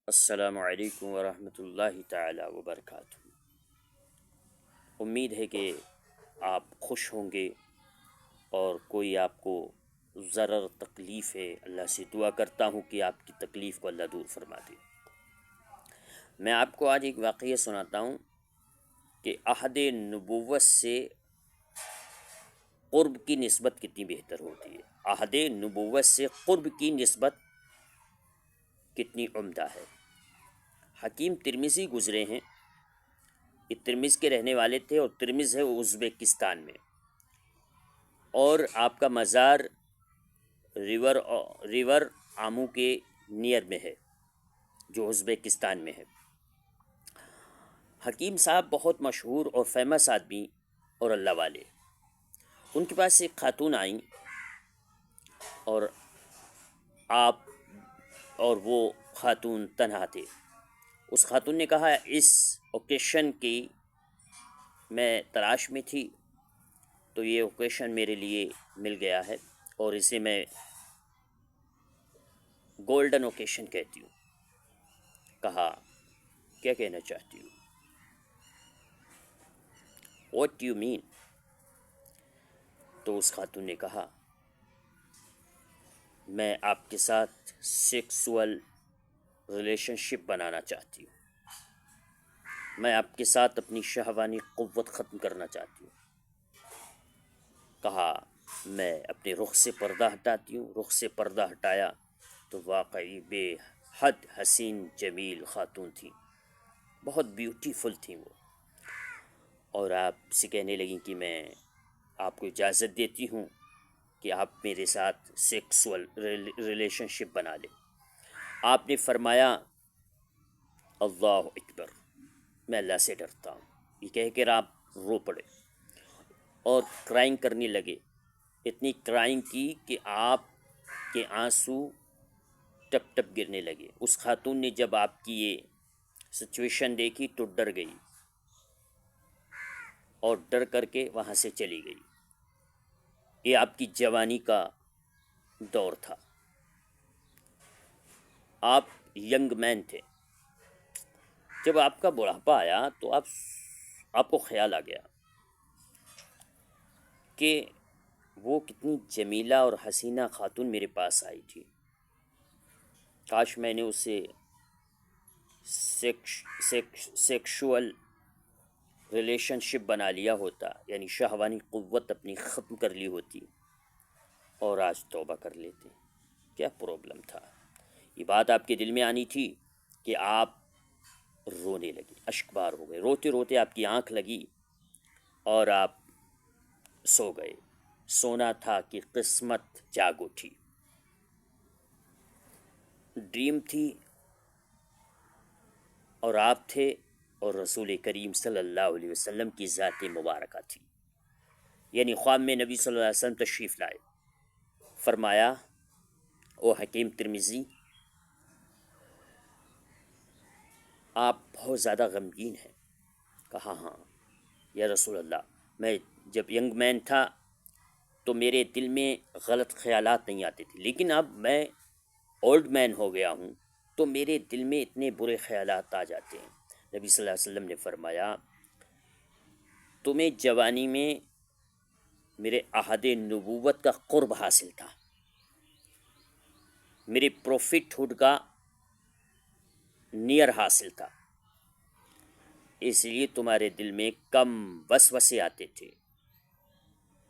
السلام علیکم ورحمۃ اللہ تعالی وبرکاتہ۔ امید ہے کہ آپ خوش ہوں گے اور کوئی آپ کو ضرر تکلیف ہے، اللہ سے دعا کرتا ہوں کہ آپ کی تکلیف کو اللہ دور فرما دے۔ میں آپ کو آج ایک واقعہ سناتا ہوں کہ عہد نبوت سے قرب کی نسبت کتنی بہتر ہوتی ہے۔ عہد نبوت سے قرب کی نسبت کتنی عمدہ ہے۔ حکیم ترمذی گزرے ہیں، یہ ترمذ کے رہنے والے تھے اور ترمذ ہے ازبکستان میں، اور آپ کا مزار ریور آمو کے نیئر میں ہے جو ازبکستان میں ہے۔ حکیم صاحب بہت مشہور اور فیمس آدمی اور اللہ والے۔ ان کے پاس ایک خاتون آئیں اور وہ خاتون تنہا تھے۔ اس خاتون نے کہا اس اوکیشن کی میں تلاش میں تھی، تو یہ اوکیشن میرے لیے مل گیا ہے اور اسے میں گولڈن اوکیشن کہتی ہوں۔ کہا کیا کہنا چاہتی ہوں؟ What do you mean? تو اس خاتون نے کہا میں آپ کے ساتھ سیکسول ریلیشن شپ بنانا چاہتی ہوں، میں آپ کے ساتھ اپنی شہوانی قوت ختم کرنا چاہتی ہوں۔ کہا میں اپنے رخ سے پردہ ہٹاتی ہوں۔ رخ سے پردہ ہٹایا تو واقعی بے حد حسین جمیل خاتون تھی، بہت بیوٹیفل تھیں وہ، اور آپ سے کہنے لگیں کہ میں آپ کو اجازت دیتی ہوں کہ آپ میرے ساتھ سیکسول ریلیشن شپ بنا لیں۔ آپ نے فرمایا اللہ اکبر، میں اللہ سے ڈرتا ہوں۔ یہ کہہ کر آپ رو پڑے اور کرائنگ کرنے لگے۔ اتنی کرائنگ کی کہ آپ کے آنسو ٹپ ٹپ گرنے لگے۔ اس خاتون نے جب آپ کی یہ سچویشن دیکھی تو ڈر گئی اور ڈر کر کے وہاں سے چلی گئی۔ یہ آپ کی جوانی کا دور تھا، آپ ینگ مین تھے۔ جب آپ کا بڑھاپا آیا تو آپ کو خیال آ گیا کہ وہ کتنی جمیلہ اور حسینہ خاتون میرے پاس آئی تھی، کاش میں نے اسے سیکشول ریلیشن شپ بنا لیا ہوتا، یعنی شہوانی قوت اپنی ختم کر لی ہوتی اور آج توبہ کر لیتے۔ کیا پرابلم تھا؟ یہ بات آپ کے دل میں آنی تھی کہ آپ رونے لگے، اشک بار ہو گئے، روتے روتے آپ کی آنکھ لگی اور آپ سو گئے۔ سونا تھا کہ قسمت جاگ اٹھی، ڈریم تھی اور آپ تھے اور رسول کریم صلی اللہ علیہ وسلم کی ذات مبارکہ تھی، یعنی خواب میں نبی صلی اللہ علیہ وسلم تشریف لائے۔ فرمایا او حکیم ترمذی، آپ بہت زیادہ غمگین ہیں۔ کہا ہاں یا رسول اللہ، میں جب ینگ مین تھا تو میرے دل میں غلط خیالات نہیں آتے تھے، لیکن اب میں اولڈ مین ہو گیا ہوں تو میرے دل میں اتنے برے خیالات آ جاتے ہیں۔ نبی صلی اللہ علیہ وسلم نے فرمایا تمہیں جوانی میں میرے عہد نبوت کا قرب حاصل تھا، میرے پروفٹ ہوڈ کا نیئر حاصل تھا، اس لیے تمہارے دل میں کم وسوسے آتے تھے،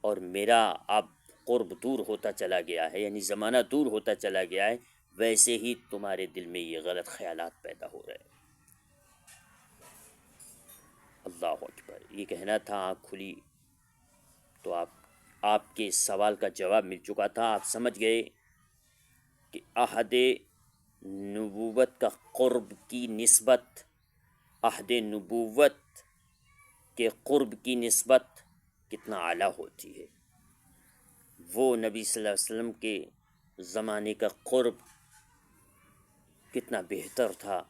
اور میرا اب قرب دور ہوتا چلا گیا ہے، یعنی زمانہ دور ہوتا چلا گیا ہے، ویسے ہی تمہارے دل میں یہ غلط خیالات پیدا ہو رہے ہیں۔ اللہ اکبر، یہ کہنا تھا، آنکھ کھلی تو آپ کے سوال کا جواب مل چکا تھا۔ آپ سمجھ گئے کہ عہد نبوت کا قرب کی نسبت، عہد نبوت کے قرب کی نسبت کتنا اعلیٰ ہوتی ہے۔ وہ نبی صلی اللہ علیہ وسلم کے زمانے کا قرب کتنا بہتر تھا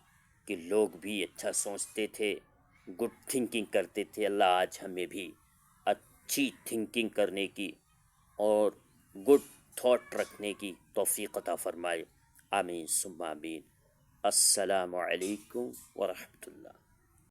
کہ لوگ بھی اچھا سوچتے تھے، گڈ تھنکنگ کرتے تھے۔ اللہ آج ہمیں بھی اچھی تھنکنگ کرنے کی اور گڈ تھاٹ رکھنے کی توفیق عطا فرمائے، آمین ثم آمین۔ السلام علیکم ورحمۃ اللہ۔